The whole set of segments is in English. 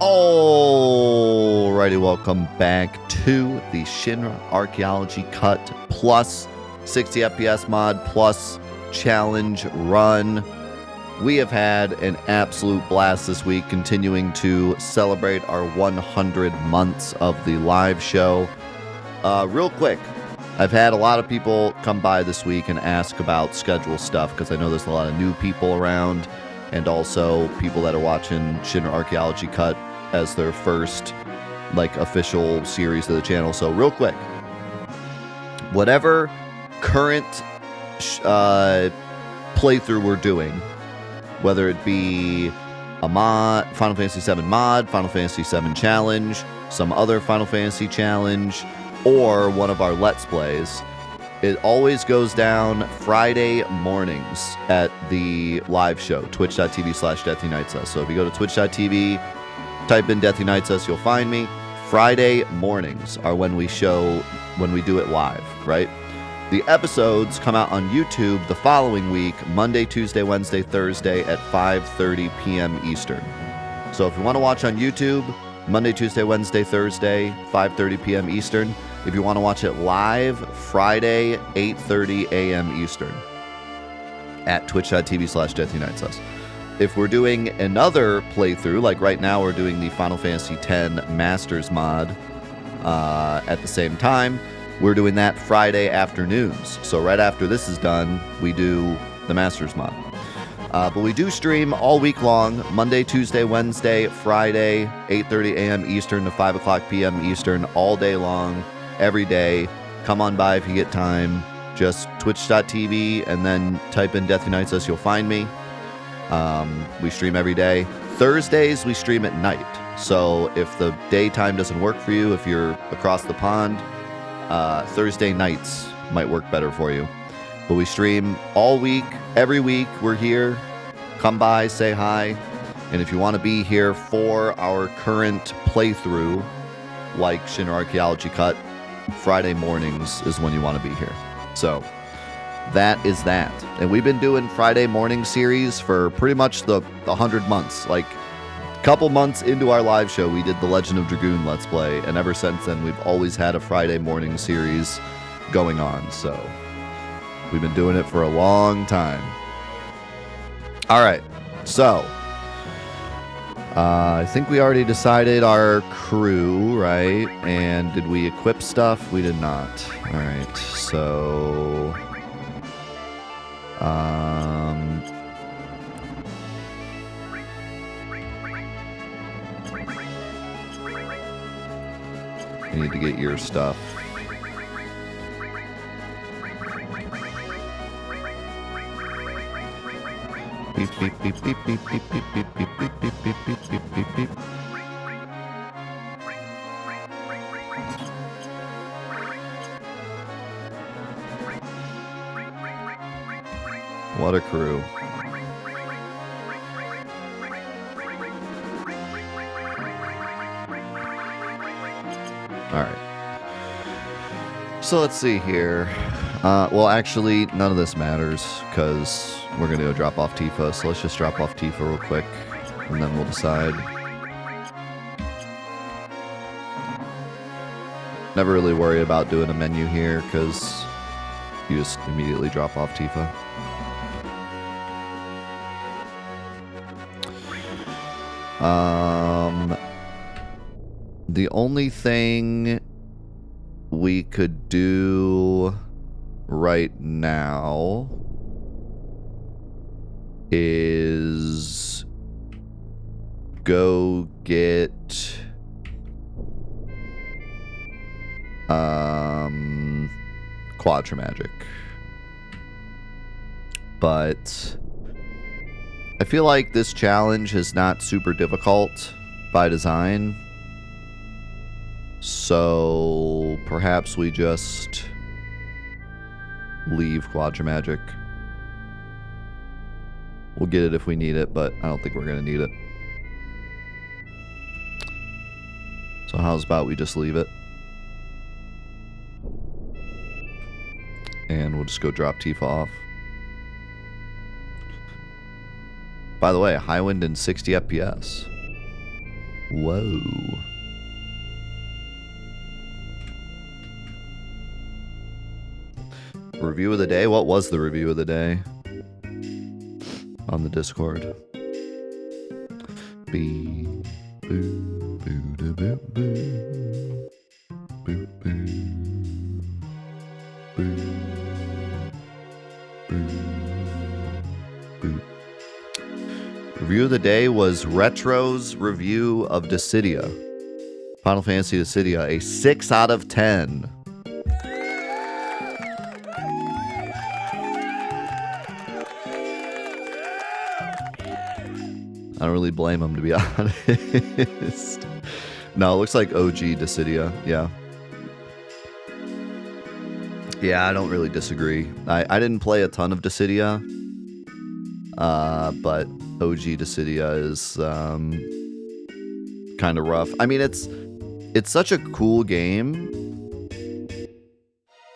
Alrighty, welcome back to the Shinra Archaeology Cut plus 60 FPS mod plus challenge run. We have had an absolute blast this week, continuing to celebrate our 100 months of the live show. Real quick, I've had a lot of people come by this week and ask about schedule stuff because I know there's a lot of new people around, and also people that are watching Shinra Archaeology Cut as their first official series of the channel. So real quick, whatever current playthrough we're doing, whether it be a mod, Final Fantasy VII mod, Final Fantasy VII challenge, some other Final Fantasy challenge, or one of our Let's Plays, it always goes down Friday mornings at the live show, twitch.tv/DeathyKnightsUs. So if you go to twitch.tv, type in Deathy Knights Us, you'll find me. Friday mornings are when we do it live, right? The episodes come out on YouTube the following week, Monday, Tuesday, Wednesday, Thursday at 5:30 p.m. Eastern. So if you want to watch on YouTube, Monday, Tuesday, Wednesday, Thursday, 5:30 p.m. Eastern. If you want to watch it live, Friday, 8:30 a.m. Eastern at twitch.tv/DeathyKnightsUs. If we're doing another playthrough, like right now we're doing the Final Fantasy X Masters mod at the same time, we're doing that Friday afternoons. So right after this is done, we do the Masters mod. But we do stream all week long, Monday, Tuesday, Wednesday, Friday, 8:30 a.m. Eastern to 5 o'clock p.m. Eastern, all day long, every day. Come on by if you get time. Just twitch.tv and then type in Deathy Knights Us, you'll find me. We stream every day. Thursdays, we stream at night. So if the daytime doesn't work for you, if you're across the pond, Thursday nights might work better for you. But we stream all week, every week. We're here. Come by, say hi. And if you want to be here for our current playthrough, like Shinra Archaeology Cut, Friday mornings is when you want to be here. So that is that. And we've been doing Friday morning series for pretty much the 100 months. Like a couple months into our live show, we did the Legend of Dragoon Let's Play. And ever since then, we've always had a Friday morning series going on. So we've been doing it for a long time. All right. So I think we already decided our crew, right? And did we equip stuff? We did not. All right. So I need to get your stuff. Beep, beep, beep, beep, beep, beep, beep, beep, beep, beep, beep, beep, beep, beep, beep, beep. What a crew. All right. So let's see here. Well, actually, none of this matters because we're going to go drop off Tifa. So let's just drop off Tifa real quick and then we'll decide. Never really worry about doing a menu here because you just immediately drop off Tifa. The only thing we could do right now is go get Quadra Magic. But I feel like this challenge is not super difficult by design. So perhaps we just leave Quadra Magic. We'll get it if we need it, but I don't think we're going to need it. So how's about we just leave it? And we'll just go drop Tifa off. By the way, high wind and 60 FPS. Whoa. Review of the day? What was the review of the day? On the Discord. Boo, boo, boo, boo, boo, boo. Boo, boo. Boo. Boo. Boo. Review of the day was Retro's review of Dissidia. Final Fantasy Dissidia, a 6 out of 10. I don't really blame him, to be honest. No, it looks like OG Dissidia, yeah. Yeah, I don't really disagree. I didn't play a ton of Dissidia, but OG Dissidia is kind of rough. I mean, it's such a cool game,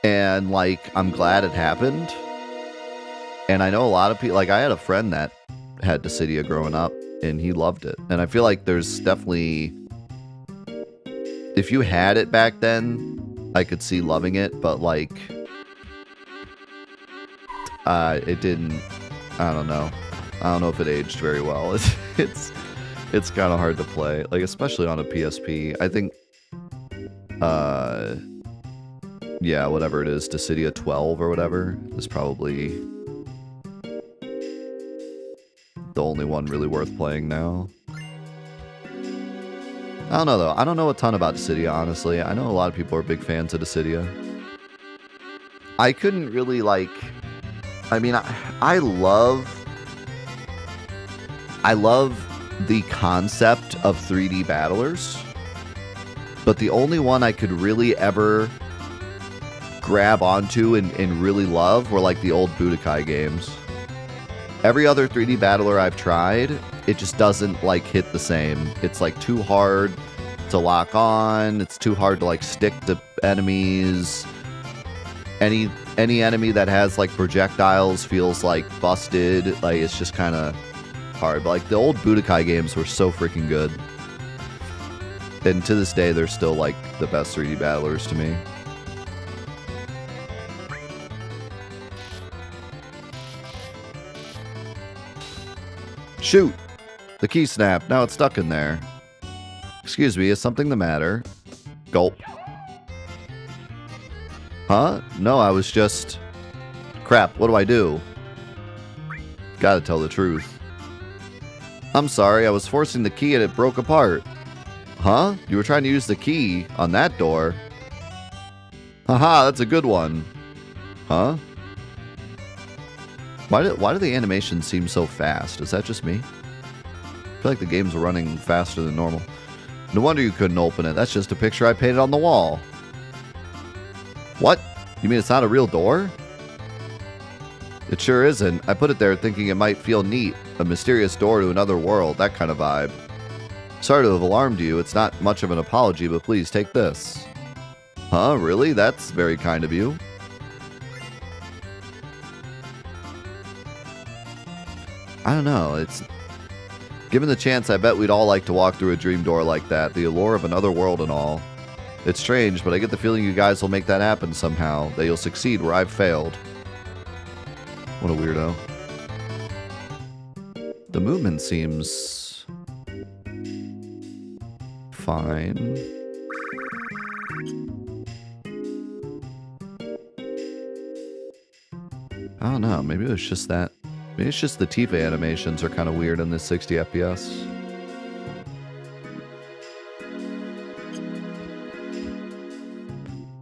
and like I'm glad it happened. And I know a lot of people. Like I had a friend that had Dissidia growing up, and he loved it. And I feel like there's definitely, if you had it back then, I could see loving it, but like it didn't. I don't know. I don't know if it aged very well. It's kind of hard to play, like especially on a PSP. I think, yeah, whatever it is, Dissidia 12 or whatever is probably the only one really worth playing now. I don't know though. I don't know a ton about Dissidia, honestly. I know a lot of people are big fans of Dissidia. I couldn't really like. I mean, I love the concept of 3D battlers, but the only one I could really ever grab onto and really love were like the old Budokai games. Every other 3D battler I've tried, it just doesn't like hit the same. It's like too hard to lock on. It's too hard to like stick to enemies. Any enemy that has like projectiles feels like busted. Like it's just kind of hard. But like the old Budokai games were so freaking good. And to this day, they're still like the best 3D battlers to me. Shoot! The key snapped. Now it's stuck in there. Excuse me, is something the matter? Gulp. Huh? No, I was just... Crap, what do I do? Gotta tell the truth. I'm sorry, I was forcing the key and it broke apart. Huh? You were trying to use the key on that door? Haha, that's a good one. Huh? Why do the animations seem so fast? Is that just me? I feel like the game's running faster than normal. No wonder you couldn't open it. That's just a picture I painted on the wall. What? You mean it's not a real door? It sure isn't. I put it there thinking it might feel neat. A mysterious door to another world, that kind of vibe. Sorry to have alarmed you. It's not much of an apology, but please take this. Huh? Really? That's very kind of you. I don't know. It's... Given the chance, I bet we'd all like to walk through a dream door like that. The allure of another world and all. It's strange, but I get the feeling you guys will make that happen somehow. That you'll succeed where I've failed. What a weirdo. The movement seems... fine. I don't know. Maybe it was just that. Maybe it's just the Tifa animations are kind of weird in this 60 FPS.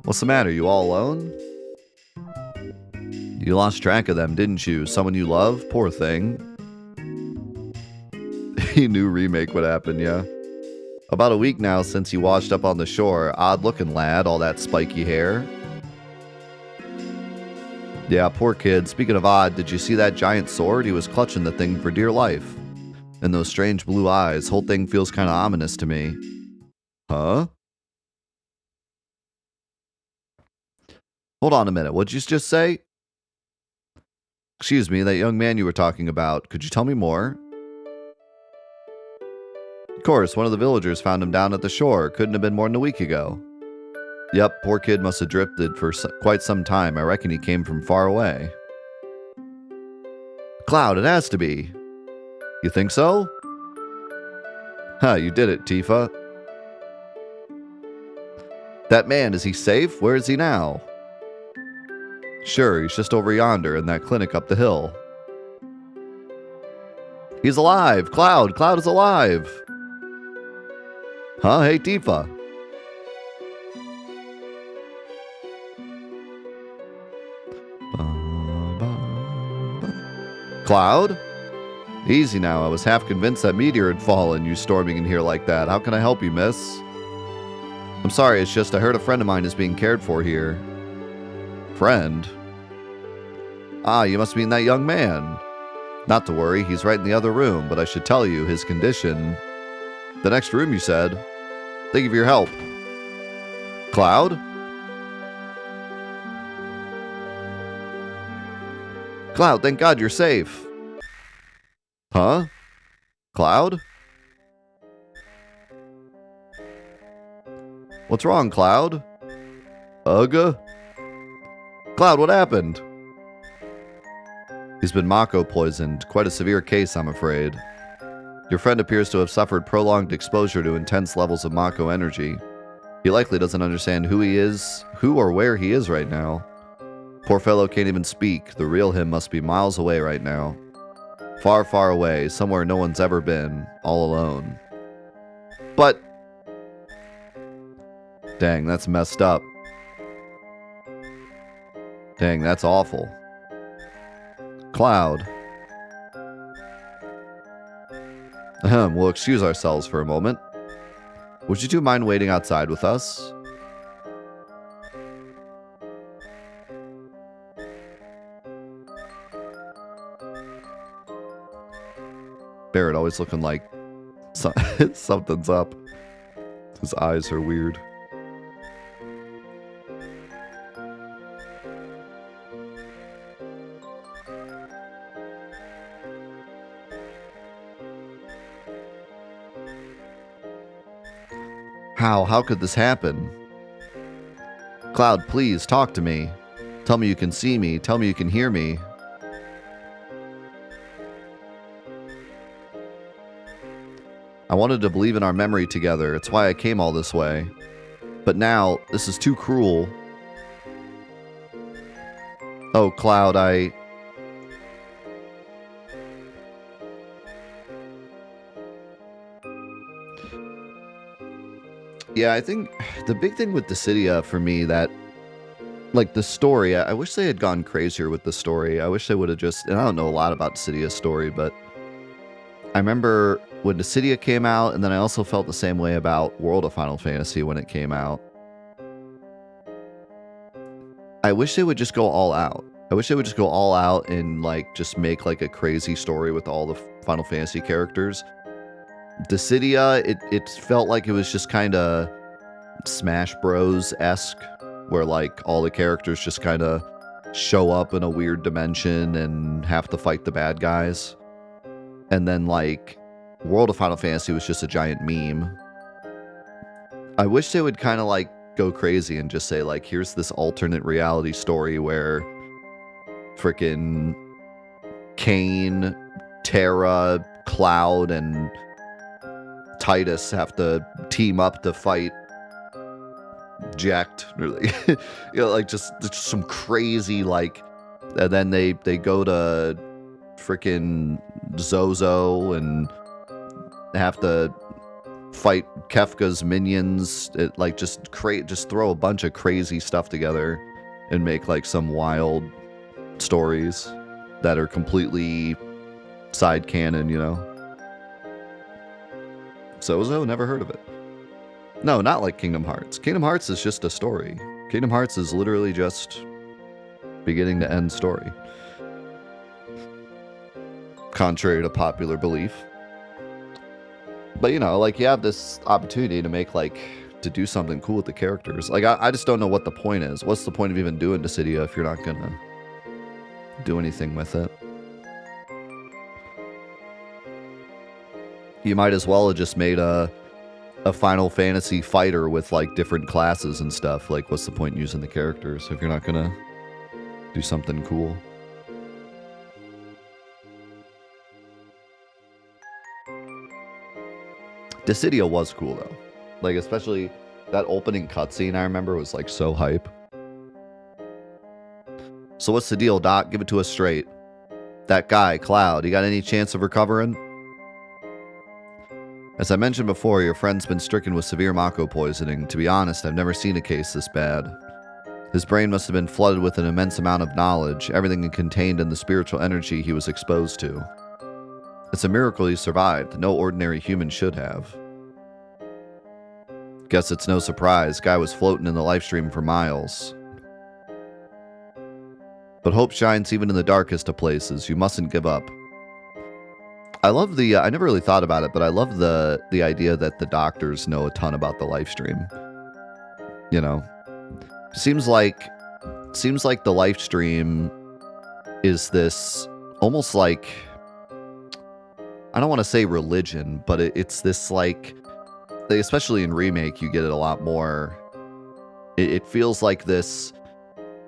What's the matter? You all alone? You lost track of them, didn't you? Someone you love? Poor thing. He knew remake would happen, yeah. About a week now since he washed up on the shore. Odd looking lad, all that spiky hair. Yeah, poor kid. Speaking of odd, did you see that giant sword? He was clutching the thing for dear life. And those strange blue eyes. Whole thing feels kind of ominous to me. Huh? Hold on a minute. What'd you just say? Excuse me, that young man you were talking about. Could you tell me more? Of course, one of the villagers found him down at the shore. Couldn't have been more than a week ago. Yep, poor kid must have drifted for quite some time. I reckon he came from far away. Cloud, it has to be. You think so? Huh, you did it, Tifa. That man, is he safe? Where is he now? Sure, he's just over yonder in that clinic up the hill. He's alive! Cloud! Cloud is alive! Huh? Hey, Tifa. Cloud? Easy now, I was half convinced that meteor had fallen, you storming in here like that. How can I help you, miss? I'm sorry, it's just I heard a friend of mine is being cared for here. Friend? Ah, you must mean that young man. Not to worry, he's right in the other room, but I should tell you, his condition... The next room, you said? Thank you for your help. Cloud? Cloud, thank God you're safe. Huh? Cloud? What's wrong, Cloud? Ugh? Cloud, what happened? He's been Mako poisoned. Quite a severe case, I'm afraid. Your friend appears to have suffered prolonged exposure to intense levels of Mako energy. He likely doesn't understand who he is, who or where he is right now. Poor fellow can't even speak. The real him must be miles away right now. Far, far away, somewhere no one's ever been, all alone. But... Dang, that's messed up. Dang, that's awful. Cloud. We'll excuse ourselves for a moment. Would you two mind waiting outside with us? Barrett always looking like something's up. His eyes are weird. How could this happen? Cloud, please, talk to me. Tell me you can see me. Tell me you can hear me. I wanted to believe in our memory together. It's why I came all this way. But now, this is too cruel. Oh, Cloud, Yeah, I think the big thing with Dissidia for me that, like the story, I wish they had gone crazier with the story. I wish they would have just, and I don't know a lot about Dissidia's story, but I remember when Dissidia came out, and then I also felt the same way about World of Final Fantasy when it came out. I wish they would just go all out. I wish they would just go all out and like just make like a crazy story with all the Final Fantasy characters. Dissidia, it felt like it was just kind of Smash Bros-esque, where like all the characters just kind of show up in a weird dimension and have to fight the bad guys. And then like World of Final Fantasy was just a giant meme. I wish they would kind of like go crazy and just say like, here's this alternate reality story where frickin' Kain, Terra, Cloud, and Titus have to team up to fight Jacked, really. Like just some crazy like, and then they go to freaking Zozo and have to fight Kefka's minions. Like just throw a bunch of crazy stuff together and make like some wild stories that are completely side canon, you know. Zozo? Never heard of it. No, not like Kingdom Hearts. Kingdom Hearts is just a story. Kingdom Hearts is literally just beginning to end story. Contrary to popular belief. But, you know, like, you have this opportunity to make, like, to do something cool with the characters. Like, I just don't know what the point is. What's the point of even doing Dissidia if you're not gonna do anything with it? You might as well have just made a Final Fantasy fighter with like different classes and stuff. Like, what's the point in using the characters if you're not gonna do something cool? Dissidia was cool though. Like, especially that opening cutscene I remember was like so hype. So what's the deal, Doc? Give it to us straight. That guy, Cloud, you got any chance of recovering? As I mentioned before, your friend's been stricken with severe Mako poisoning. To be honest, I've never seen a case this bad. His brain must have been flooded with an immense amount of knowledge, everything contained in the spiritual energy he was exposed to. It's a miracle he survived. No ordinary human should have. Guess it's no surprise. Guy was floating in the livestream for miles. But hope shines even in the darkest of places. You mustn't give up. I love the, I never really thought about it, but I love the idea that the doctors know a ton about the live stream. You know, seems like the live stream is this almost like, I don't want to say religion, but it's this like, especially in Remake, you get it a lot more. It feels like this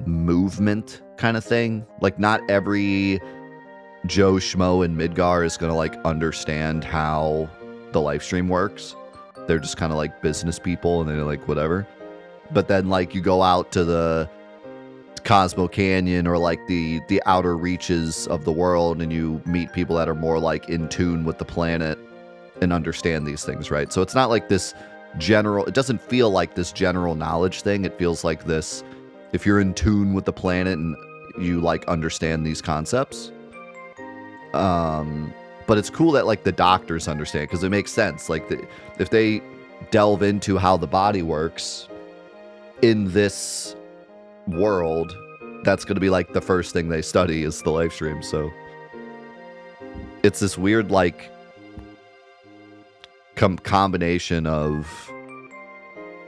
movement kind of thing. Like, not every Joe Schmo in Midgar is going to like understand how the live stream works. They're just kind of like business people and they're like whatever. But then like you go out to the Cosmo Canyon or like the outer reaches of the world and you meet people that are more like in tune with the planet and understand these things, right? So it's not like this general, it doesn't feel like this general knowledge thing. It feels like this, if you're in tune with the planet and you like understand these concepts. But it's cool that like the doctors understand, because it makes sense. Like if they delve into how the body works in this world, that's going to be like the first thing they study is the live stream. So it's this weird like combination of,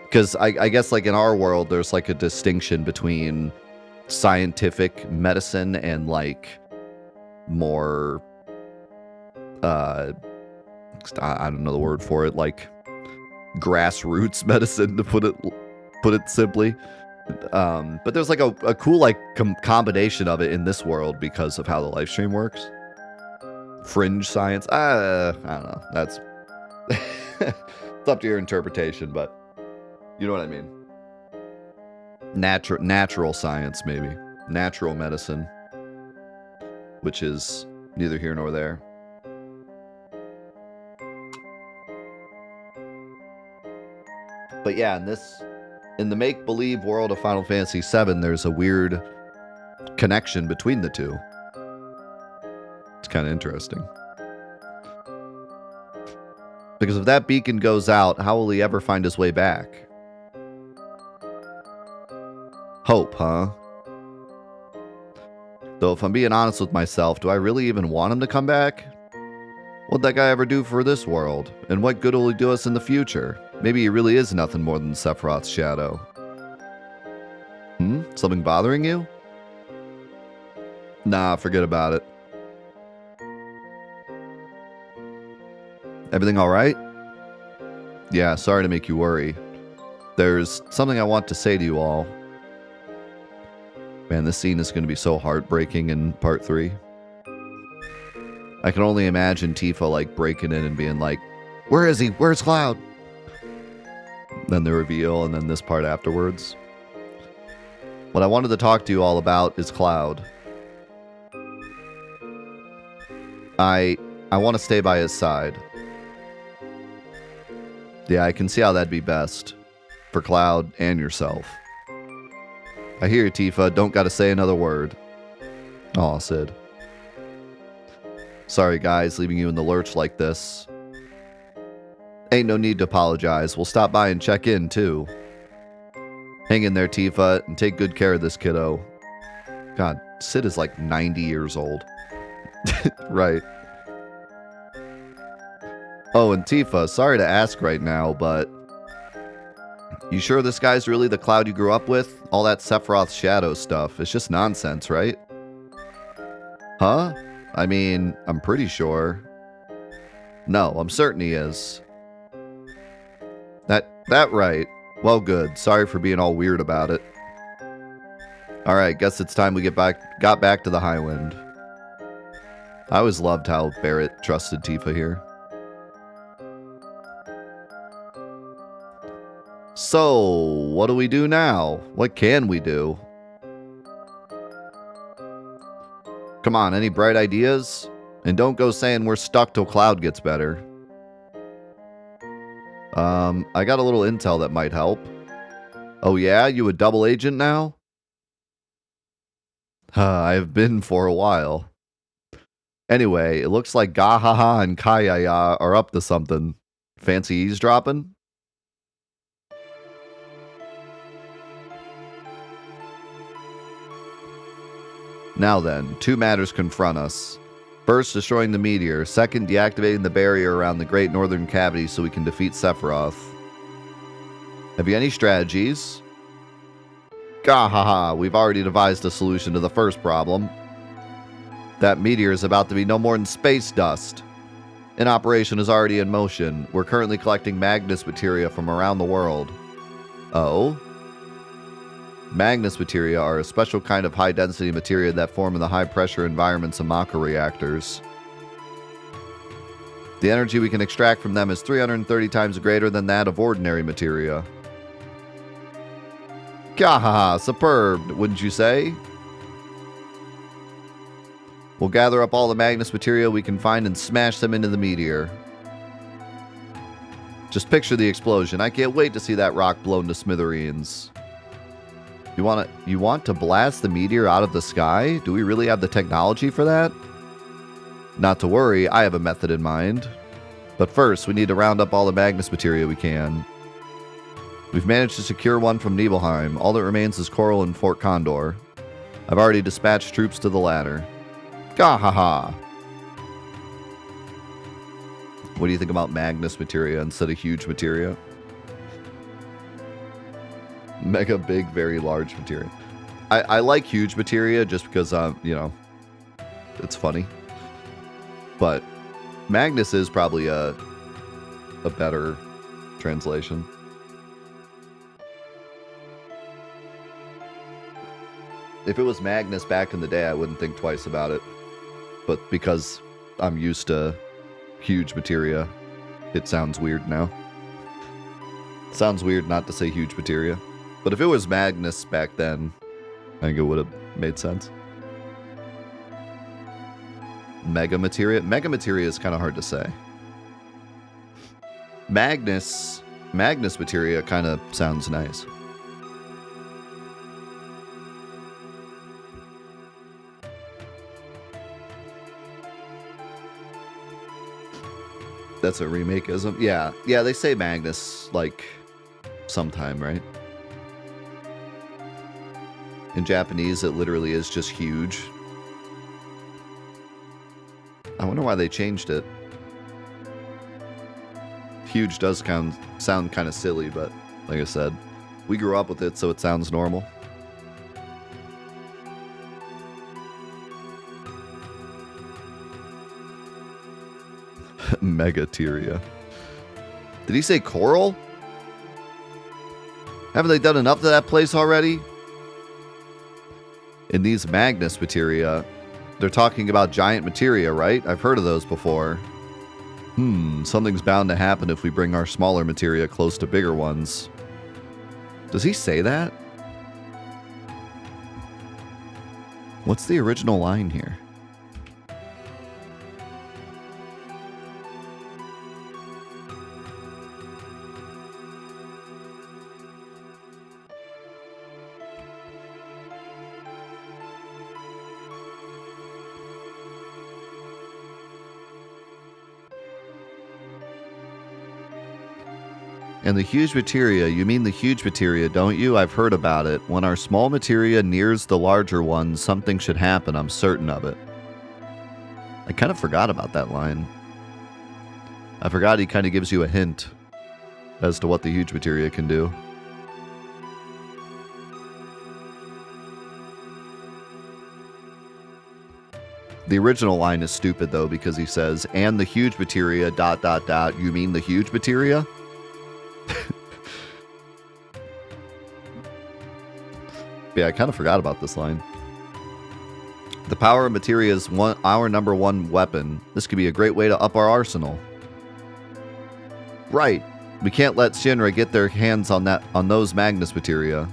because I guess like in our world there's like a distinction between scientific medicine and like more I don't know the word for it, like grassroots medicine, to put it simply. But there's like a cool like combination of it in this world because of how the live stream works. Fringe science, I don't know, that's it's up to your interpretation, but you know what I mean. Natural science, maybe natural medicine, which is neither here nor there. But yeah, in the make-believe world of Final Fantasy VII, there's a weird connection between the two. It's kind of interesting. Because if that beacon goes out, how will he ever find his way back? Hope, huh? Though if I'm being honest with myself, do I really even want him to come back? What'd that guy ever do for this world? And what good will he do us in the future? Maybe he really is nothing more than Sephiroth's shadow. Something bothering you? Nah, forget about it. Everything alright? Yeah, sorry to make you worry. There's something I want to say to you all. Man, this scene is going to be so heartbreaking in part 3. I can only imagine Tifa like breaking in and being like, where is he? Where's Cloud? Then the reveal, and then this part afterwards. What I wanted to talk to you all about is Cloud. I want to stay by his side. Yeah, I can see how that'd be best. For Cloud and yourself. I hear you, Tifa. Don't gotta say another word. Aw, Sid. Sorry, guys, leaving you in the lurch like this. Ain't no need to apologize. We'll stop by and check in, too. Hang in there, Tifa, and take good care of this kiddo. God, Sid is like 90 years old. Right. Oh, and Tifa, sorry to ask right now, but you sure this guy's really the Cloud you grew up with? All that Sephiroth's shadow stuff. It's just nonsense, right? Huh? I mean, I'm pretty sure. No, I'm certain he is. That right. Well, good. Sorry for being all weird about it. Alright, guess it's time we got back to the Highwind. I always loved how Barrett trusted Tifa here. So, what do we do now? What can we do? Come on, any bright ideas? And don't go saying we're stuck till Cloud gets better. I got a little intel that might help. Oh yeah? You a double agent now? I have been for a while. Anyway, it looks like Gahaha and Kayaya are up to something. Fancy eavesdropping? Now then, two matters confront us. First, destroying the meteor. Second, deactivating the barrier around the Great Northern Cavity so we can defeat Sephiroth. Have you any strategies? Gahaha, we've already devised a solution to the first problem. That meteor is about to be no more than space dust. An operation is already in motion. We're currently collecting Magnus materia from around the world. Oh? Magnus materia are a special kind of high-density materia that form in the high-pressure environments of Maka reactors. The energy we can extract from them is 330 times greater than that of ordinary materia. Gahaha, superb, wouldn't you say? We'll gather up all the Magnus materia we can find and smash them into the meteor. Just picture the explosion. I can't wait to see that rock blown to smithereens. You want to blast the meteor out of the sky? Do we really have the technology for that? Not to worry, I have a method in mind. But first, we need to round up all the Magnus materia we can. We've managed to secure one from Nibelheim. All that remains is Coral and Fort Condor. I've already dispatched troops to the latter. Gahaha! What do you think about Magnus materia instead of huge materia? Mega big, very large materia. I like huge materia just because, you know, it's funny. But Magnus is probably a better translation. If it was Magnus back in the day, I wouldn't think twice about it. But because I'm used to huge materia, it sounds weird now. Sounds weird not to say huge materia. But if it was Magnus back then, I think it would have made sense. Mega materia? Mega materia is kind of hard to say. Magnus materia kind of sounds nice. That's a remake-ism? Yeah, they say Magnus, like, sometime, right? In Japanese, it literally is just huge. I wonder why they changed it. Huge does sound kind of silly, but like I said, we grew up with it, so it sounds normal. Megateria. Did he say coral? Haven't they done enough to that place already? In these Magnus materia, they're talking about giant materia, right? I've heard of those before. Something's bound to happen if we bring our smaller materia close to bigger ones. Does he say that? What's the original line here? And the huge materia, you mean the huge materia, don't you? I've heard about it. When our small materia nears the larger one, something should happen, I'm certain of it. I kind of forgot about that line. I forgot he kind of gives you a hint as to what the huge materia can do. The original line is stupid, though, because he says, and the huge materia, ... You mean the huge materia? Yeah, I kind of forgot about this line. The power of materia is our #1 weapon. This could be a great way to up our arsenal. Right. We can't let Shinra get their hands on those Magnus materia.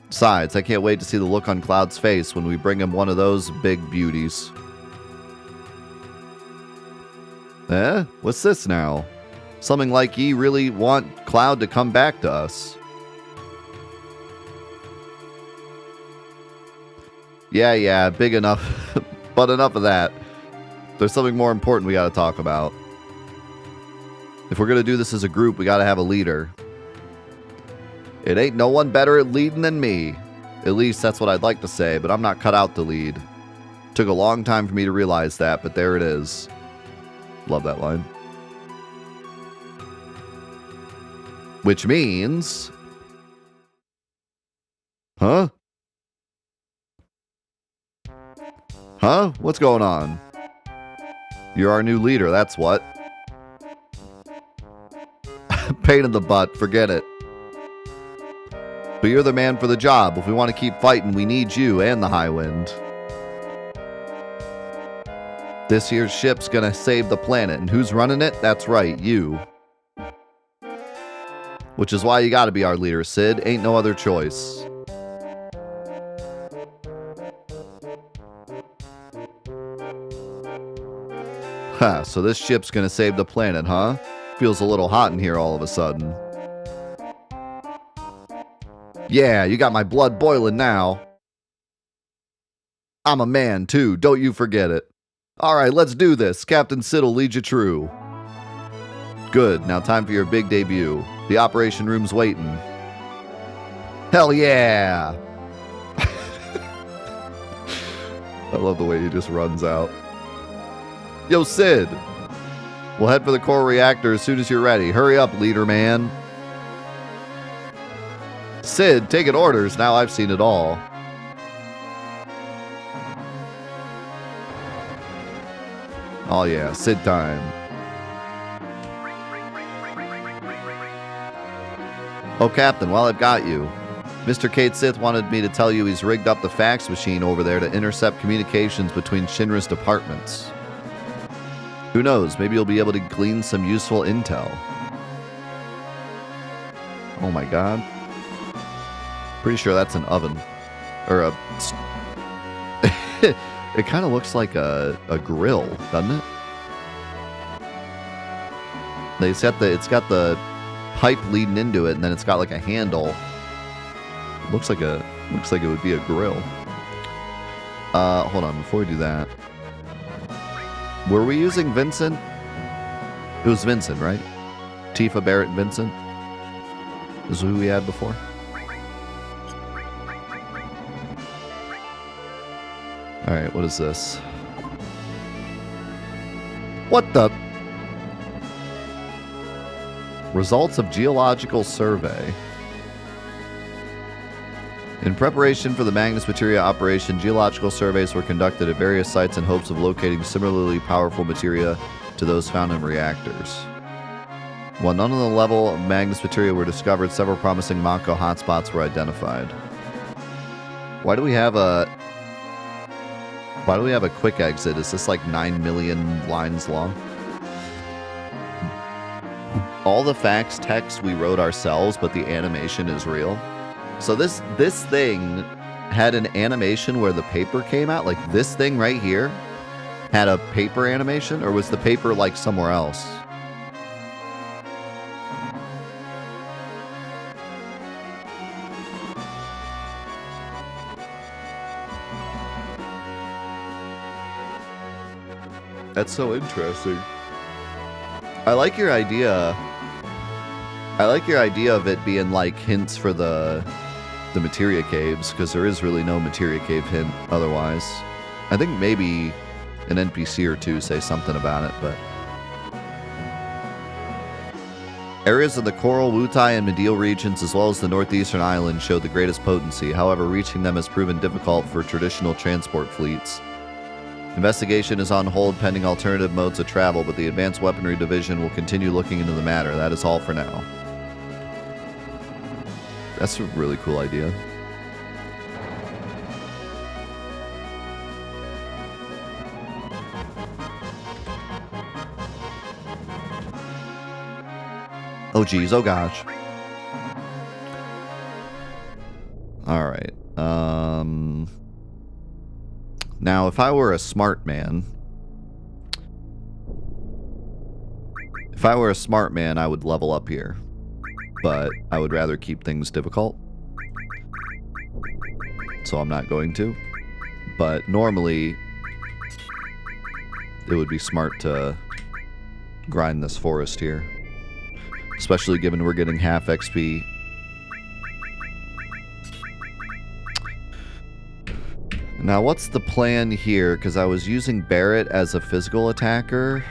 Besides, I can't wait to see the look on Cloud's face when we bring him one of those big beauties. Eh? What's this now? Something like ye really want Cloud to come back to us. Yeah, big enough. But enough of that. There's something more important we gotta talk about. If we're gonna do this as a group, we gotta have a leader. It ain't no one better at leading than me. At least that's what I'd like to say, but I'm not cut out to lead. Took a long time for me to realize that, but there it is. Love that line. Which means... Huh? Huh? What's going on? You're our new leader, that's what. Pain in the butt, forget it. But you're the man for the job. If we want to keep fighting, we need you and the High Wind. This year's ship's gonna save the planet, and who's running it? That's right, you. Which is why you gotta be our leader, Sid. Ain't no other choice. Ha, so this ship's gonna save the planet, huh? Feels a little hot in here all of a sudden. Yeah, you got my blood boiling now. I'm a man, too. Don't you forget it. All right, let's do this. Captain Sid will lead you true. Good. Now time for your big debut. The operation room's waiting. Hell yeah! I love the way he just runs out. Yo, Sid. We'll head for the core reactor as soon as you're ready. Hurry up, leader man. Sid, taking orders. Now I've seen it all. Oh yeah, Sid time. Oh, Captain, while I've got you. Mr. Kate Sith wanted me to tell you he's rigged up the fax machine over there to intercept communications between Shinra's departments. Who knows, maybe you'll be able to glean some useful intel. Oh my god. Pretty sure that's an oven. Or a... It kind of looks like a grill, doesn't it? It's got the pipe leading into it, and then it's got like a handle. Looks like it would be a grill. Hold on, before we do that. Were we using Vincent? It was Vincent, right? Tifa, Barrett, and Vincent? This is who we had before? Alright, what is this? What the? Results of geological survey. In preparation for the Magnus Materia operation, geological surveys were conducted at various sites in hopes of locating similarly powerful materia to those found in reactors. While none of the level of Magnus Materia were discovered, several promising Mako hotspots were identified. Why do we have a quick exit? Is this like 9 million lines long? All the fax text we wrote ourselves, but the animation is real. So this thing had an animation where the paper came out. Like this thing right here had a paper animation, or was the paper like somewhere else? That's so interesting. I like your idea. I like your idea of it being like hints for the materia caves, because there is really no materia cave hint otherwise. I think maybe an NPC or two say something about it, but... Areas of the Coral, Wutai, and Medial regions, as well as the northeastern island, show the greatest potency. However, reaching them has proven difficult for traditional transport fleets. Investigation is on hold pending alternative modes of travel, but the Advanced Weaponry Division will continue looking into the matter. That is all for now. That's a really cool idea. Oh geez, oh gosh. All right. Now, if I were a smart man, I would level up here. But I would rather keep things difficult. So I'm not going to. But normally, it would be smart to grind this forest here. Especially given we're getting half XP. Now, what's the plan here? Because I was using Barrett as a physical attacker.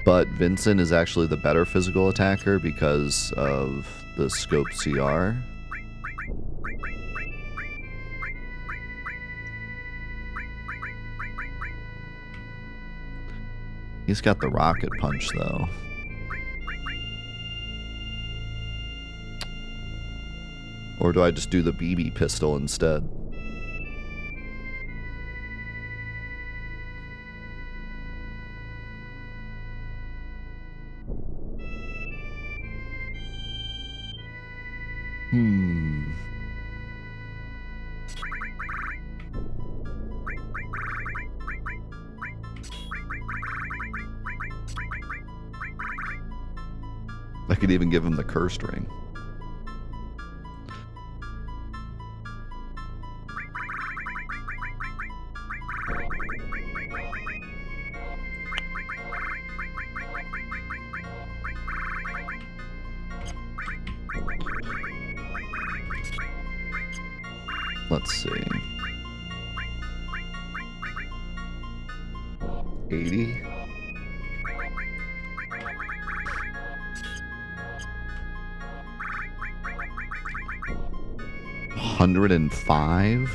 But Vincent is actually the better physical attacker because of the scope CR. He's got the rocket punch, though. Or do I just do the BB pistol instead? I could even give him the cursed ring. Let's see. 80. $105.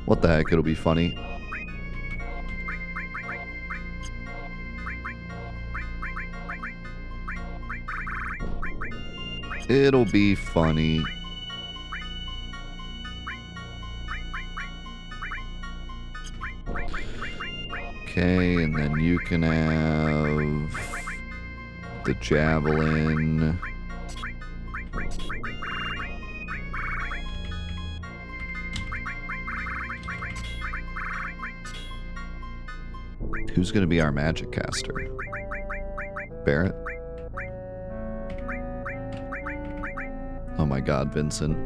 What the heck? It'll be funny. It'll be funny. Okay, and then you can have the javelin. Who's going to be our magic caster? Barrett? Oh my god, Vincent.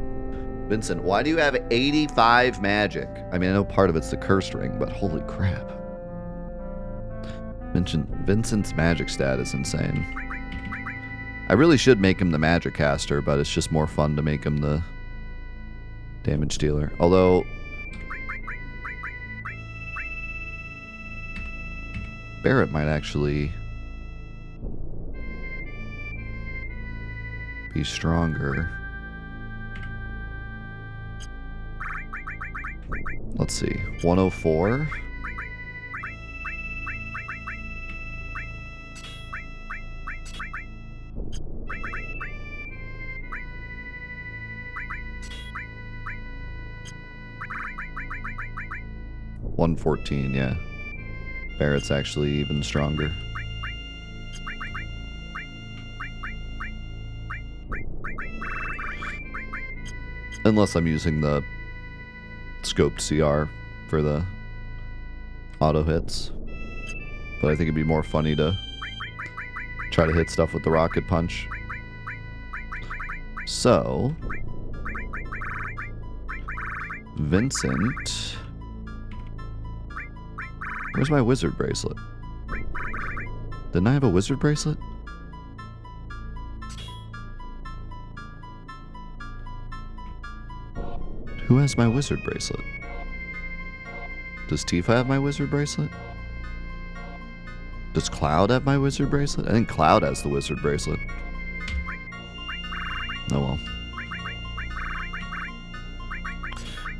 Vincent, why do you have 85 magic? I mean, I know part of it's the cursed ring, but holy crap. Vincent's magic stat is insane. I really should make him the magic caster, but it's just more fun to make him the damage dealer. Although Barrett might actually be stronger. Let's see. 104. $114, yeah. Barrett's actually even stronger. Unless I'm using the scoped CR for the auto hits. But I think it'd be more funny to try to hit stuff with the rocket punch. So, Vincent. Where's my wizard bracelet? Didn't I have a wizard bracelet? Who has my wizard bracelet? Does Tifa have my wizard bracelet? Does Cloud have my wizard bracelet? I think Cloud has the wizard bracelet. Oh well.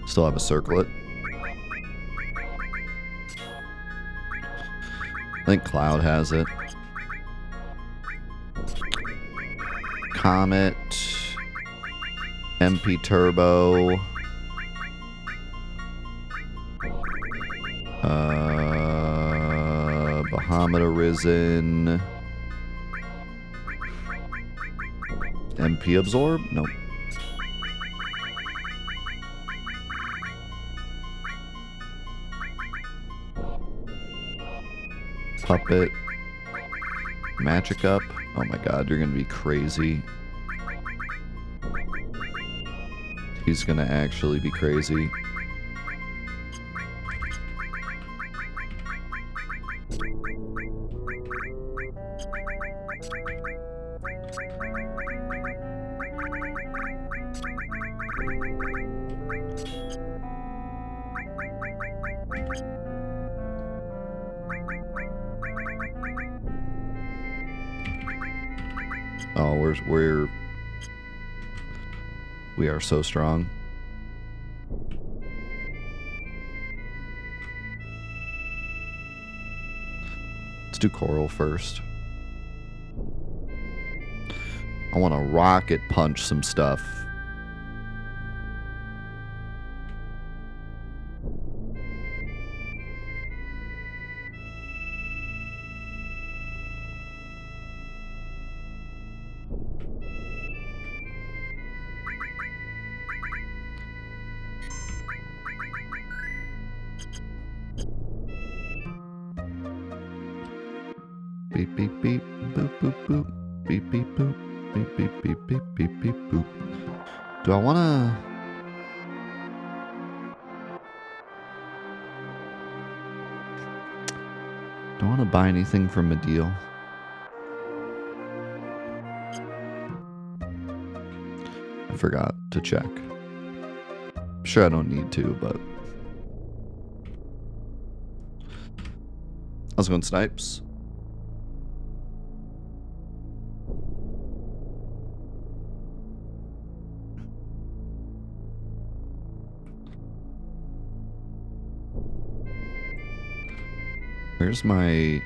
Still have a circlet. I think Cloud has it. Comet. MP Turbo. Bahamut Arisen. MP Absorb? Nope. Puppet. Magic Up. Oh my god, you're gonna be crazy. He's gonna actually be crazy. Oh, we are so strong. Let's do Coral first. I want to rocket punch some stuff. Beep, beep, beep, boop, boop, boop, beep, beep, boop, beep, beep, beep, beep, beep, beep, boop. Do I want to... Do I want to buy anything from a deal? I forgot to check. I'm sure I don't need to, but... How's it going, Snipes? Where's my...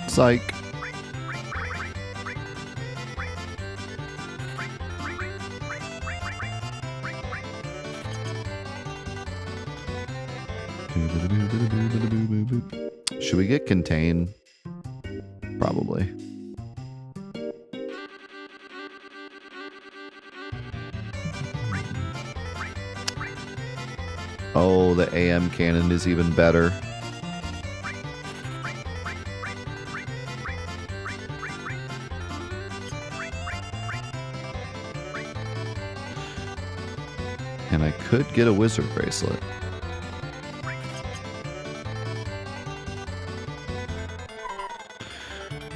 Psych. Should we get Contain? Probably. Oh, the AM cannon is even better. And I could get a wizard bracelet.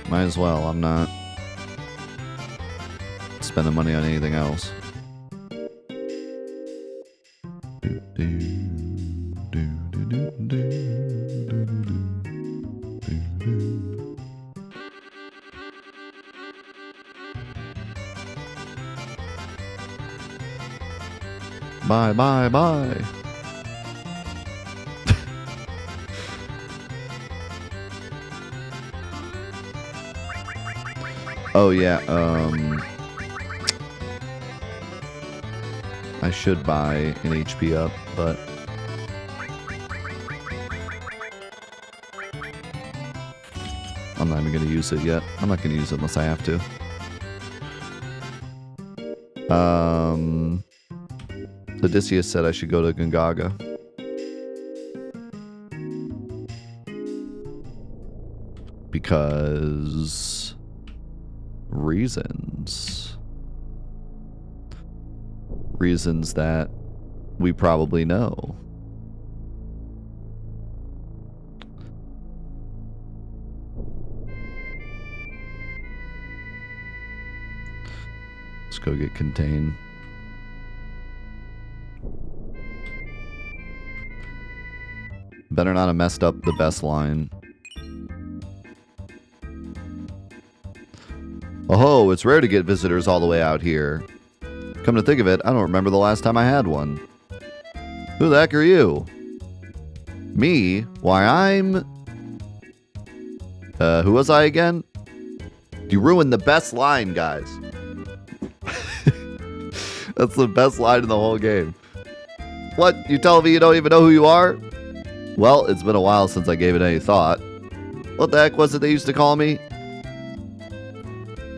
Might as well. I'm not spending money on anything else. Bye, bye, bye. Oh, yeah, I should buy an HP up, but I'm not even going to use it yet. I'm not going to use it unless I have to. Odysseus said I should go to Gongaga. Because... reasons. Reasons that we probably know. Let's go get contain. Better not have messed up the best line. Oh, it's rare to get visitors all the way out here. Come to think of it, I don't remember the last time I had one. Who the heck are you? Me? Why, I'm... who was I again? You ruined the best line, guys. That's the best line in the whole game. What? You telling me you don't even know who you are? Well, it's been a while since I gave it any thought. What the heck was it they used to call me?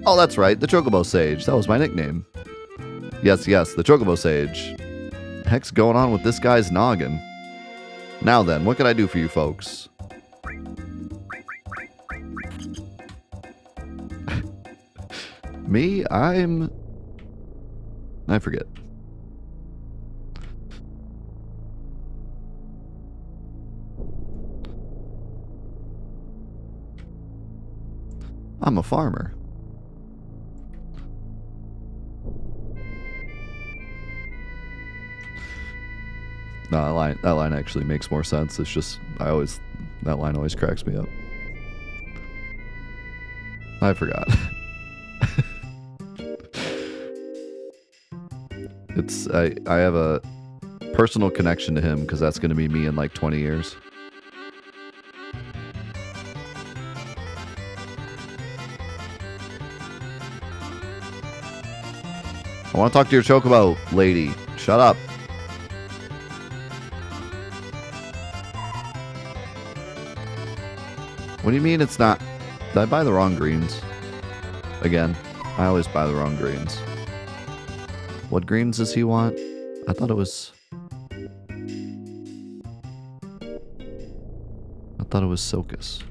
Oh, that's right, the Chocobo Sage. That was my nickname. Yes, the Chocobo Sage. The heck's going on with this guy's noggin? Now then, what can I do for you folks? Me? I forget. I'm a farmer. No, that line actually makes more sense. It's just, that line always cracks me up. I forgot. I have a personal connection to him because that's going to be me in like 20 years. I want to talk to your Chocobo lady. Shut up. What do you mean it's not? Did I buy the wrong greens? Again, I always buy the wrong greens. What greens does he want? I thought it was Silkus.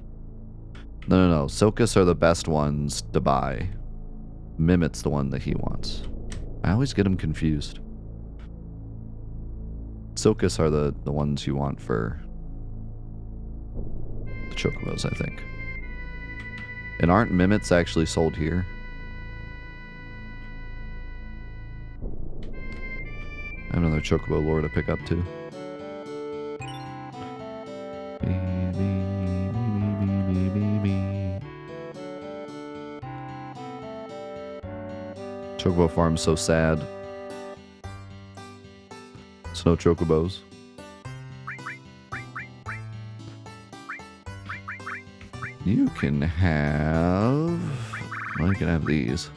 No. Silkus are the best ones to buy. Mimit's the one that he wants. I always get them confused. Silkus are the ones you want for the Chocobos, I think. And aren't Mimits actually sold here? I have another Chocobo lore to pick up too. Chocobo farm's so sad. It's no Chocobos. You can have... Well, you can have these.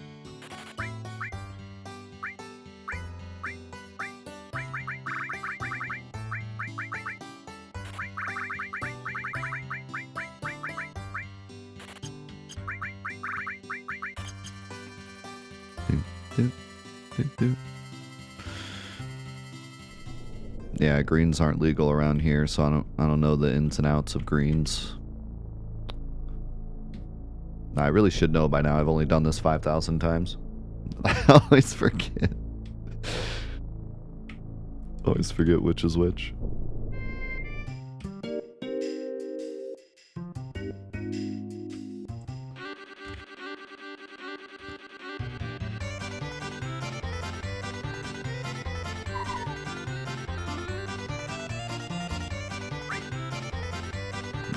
Yeah, greens aren't legal around here, so I don't know the ins and outs of greens. I really should know by now. I've only done this 5,000 times. I always forget. Always forget which is which.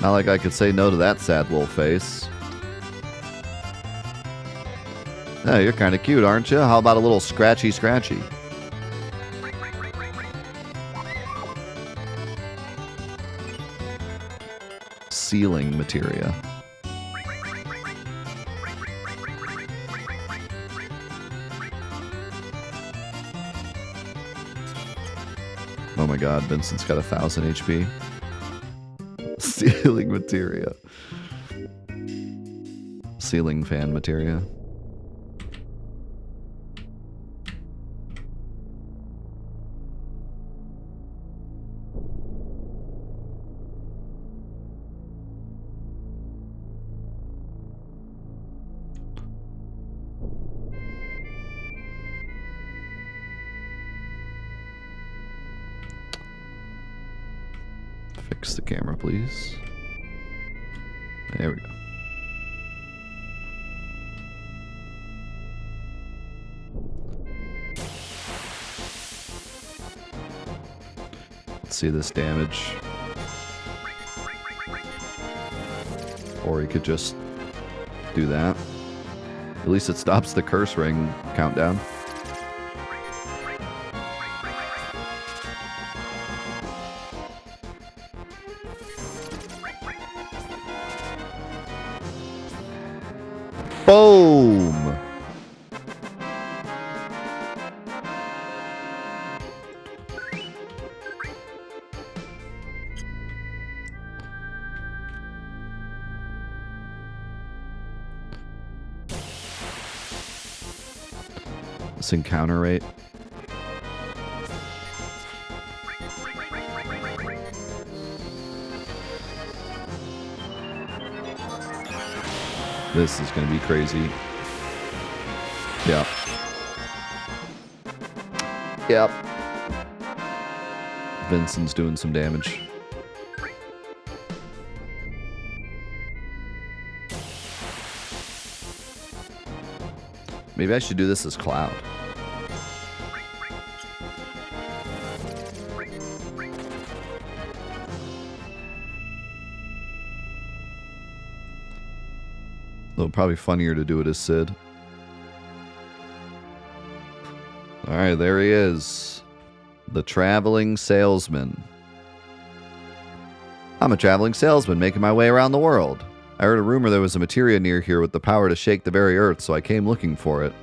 Not like I could say no to that sad little face. Yeah, you're kind of cute, aren't you? How about a little scratchy? Sealing materia. Oh my god, Vincent's got 1,000 HP. Sealing materia. Ceiling fan materia. Fix the camera, please. There we go. Let's see this damage. Or he could just do that. At least it stops the curse ring countdown. Boom! This encounter rate. This is going to be crazy. Yep. Yep. Vincent's doing some damage. Maybe I should do this as Cloud. Though probably funnier to do it as Sid. Alright, there he is. The traveling salesman. I'm a traveling salesman making my way around the world. I heard a rumor there was a materia near here with the power to shake the very earth, so I came looking for it.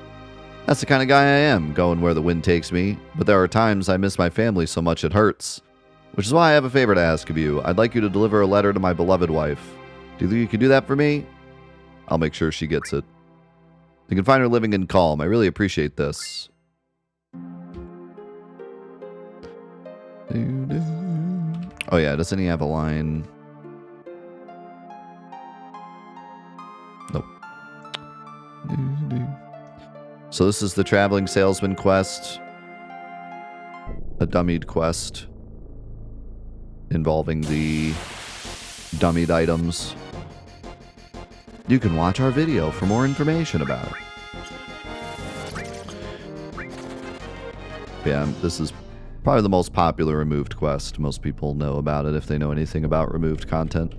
That's the kind of guy I am, going where the wind takes me, but there are times I miss my family so much it hurts. Which is why I have a favor to ask of you. I'd like you to deliver a letter to my beloved wife. Do you think you could do that for me? I'll make sure she gets it. You can find her living in calm. I really appreciate this. Oh yeah, doesn't he have a line? Nope. So this is the traveling salesman quest. A dummied quest involving the dummied items. You can watch our video for more information about it. Yeah, this is probably the most popular removed quest. Most people know about it if they know anything about removed content.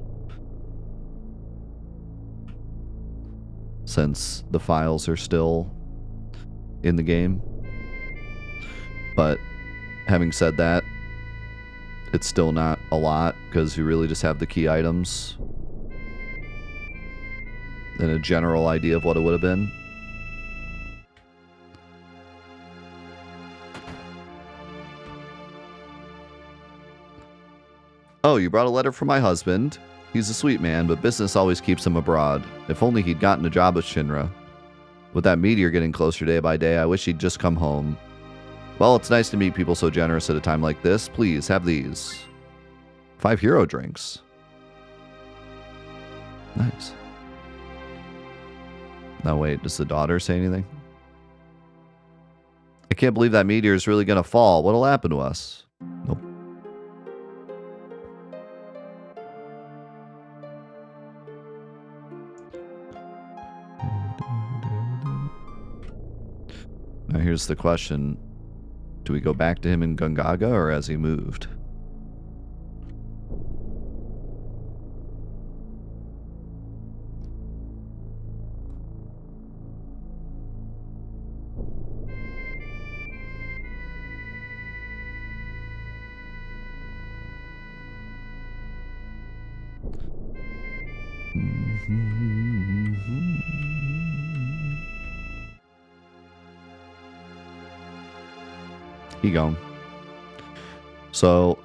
Since the files are still in the game. But having said that, it's still not a lot because you really just have the key items and a general idea of what it would have been. Oh, you brought a letter from my husband. He's a sweet man, but business always keeps him abroad. If only he'd gotten a job with Shinra. With that meteor getting closer day by day, I wish he'd just come home. Well, it's nice to meet people so generous at a time like this. Please, have these. 5 hero drinks. Nice. Now wait, does the daughter say anything? I can't believe that meteor is really going to fall. What'll happen to us? Nope. Now here's the question. Do we go back to him in Gungaga or has he moved? He gone. So,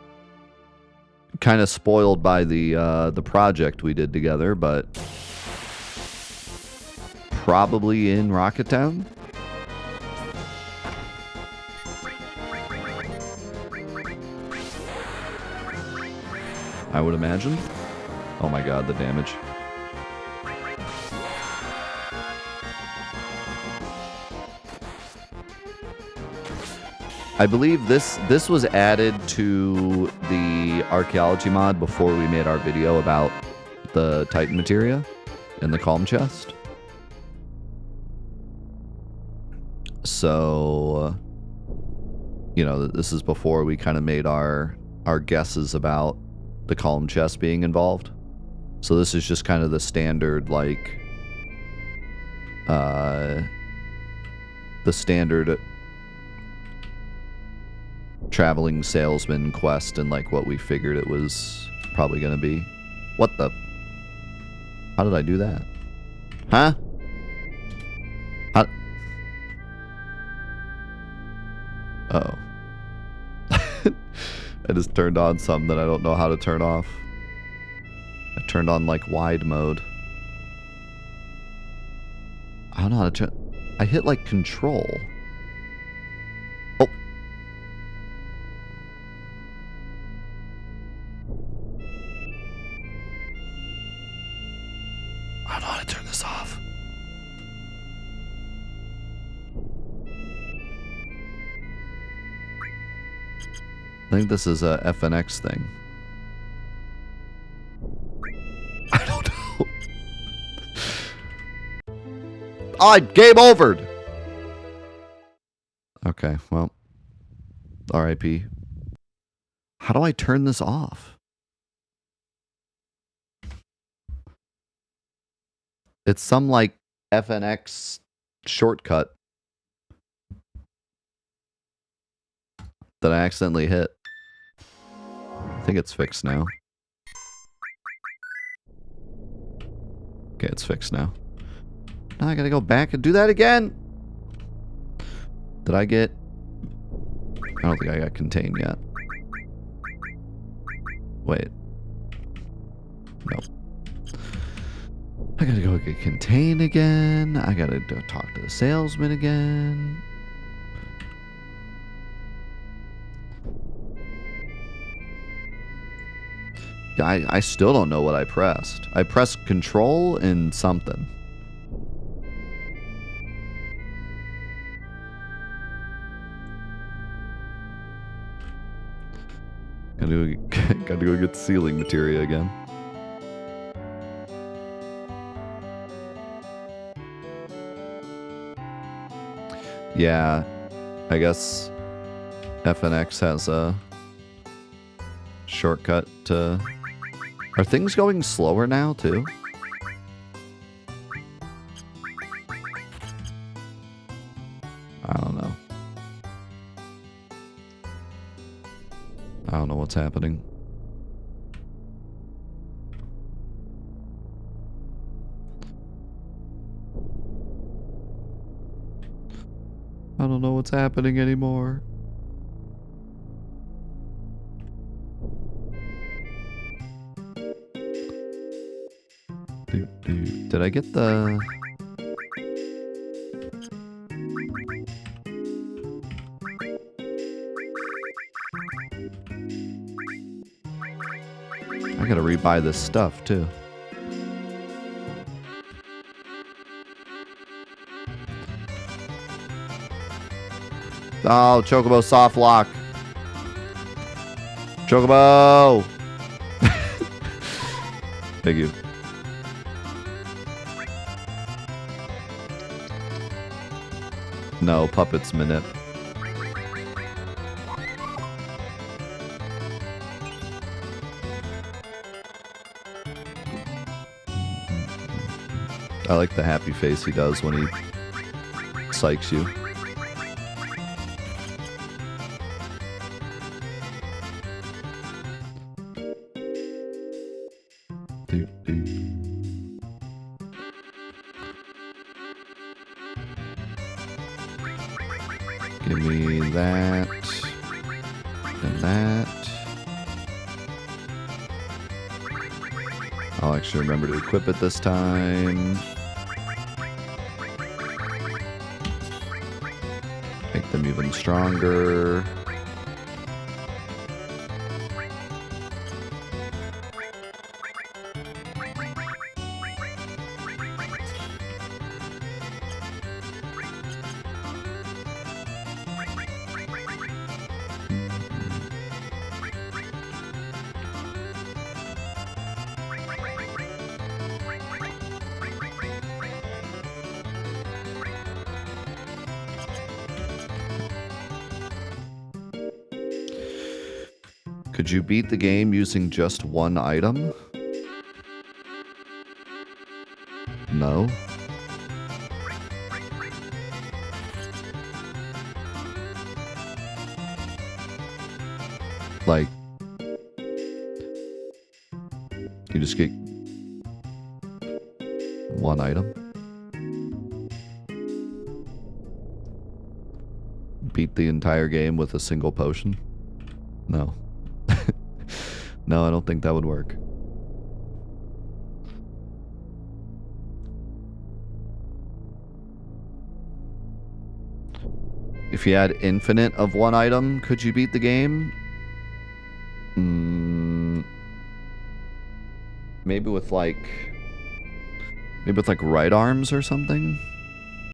kind of spoiled by the project we did together, but probably in Rocket Town. I would imagine. Oh my god, the damage. I believe this was added to the archaeology mod before we made our video about the Titan materia and the calm chest. So, you know, this is before we kind of made our our guesses about the column chest being involved. So this is just kind of the standard, like, the standard traveling salesman quest and like what we figured it was probably going to be. What the? How did I do that? Huh? How? Uh-oh. I just turned on something that I don't know how to turn off. I turned on like wide mode. I don't know how to turn... I hit like control. Oh. I don't know how to turn this off. I think this is a FNX thing. I don't know. Oh, game over. Okay, well, RIP. How do I turn this off? It's some like FNX shortcut that I accidentally hit. I think it's fixed now. Okay, it's fixed now. Now I gotta go back and do that again. Did I get... I don't think I got contained yet. Wait. Nope. I gotta go get contained again. I gotta talk to the salesman again. I still don't know what I pressed. I pressed control and something. Gotta go get the ceiling materia again. Yeah, I guess FNX has a shortcut to... Are things going slower now, too? I don't know. I don't know what's happening. I don't know what's happening anymore. Did I get the... I gotta rebuy this stuff, too. Oh, Chocobo soft lock. Chocobo! Thank you. No, puppets manip. I like the happy face he does when he psychs you. Give me that and that. I'll actually remember to equip it this time. Make them even stronger. Could you beat the game using just one item? No. Like, you just get one item? Beat the entire game with a single potion? No. No, I don't think that would work. If you had infinite of one item, could you beat the game? Maybe with like right arms or something?